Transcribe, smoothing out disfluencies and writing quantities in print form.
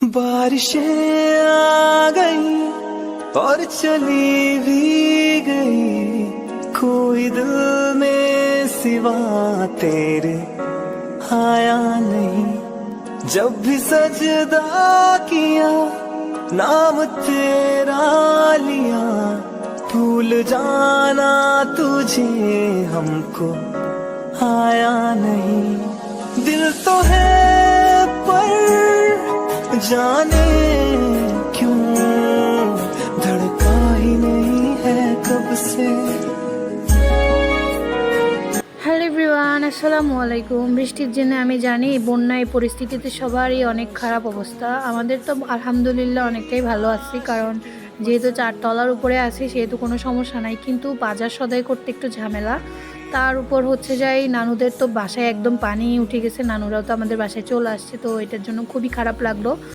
बारिशें आ गई और चली भी गई, कोई दिल में सिवा तेरे आया नहीं। जब भी सजदा किया नाम तेरा लिया, भूल जाना तुझे हमको आया नहीं। दिल तो है पर जाने क्यों धड़का ही नहीं है कब से। হ্যালো এভরিওয়ান, আসসালামু আলাইকুম। বৃষ্টির জন্য আমি জানি বন্যায় পরিস্থিতিতে সবারই অনেক খারাপ অবস্থা। আমাদের তো আলহামদুলিল্লাহ অনেকটাই ভালো আছি, কারণ যেহেতু 4 তলার উপরে আছি সেহেতু কোনো সমস্যা নাই, কিন্তু বাজার সদাই করতে একটু ঝামেলা। তার উপর হচ্ছে যাই নানুদের তো বাসায় একদম পানি উঠে গেছে, নানুরাও তো আমাদের বাসায় চলে আসছে, তো এটার জন্য খুবই খারাপ লাগলো।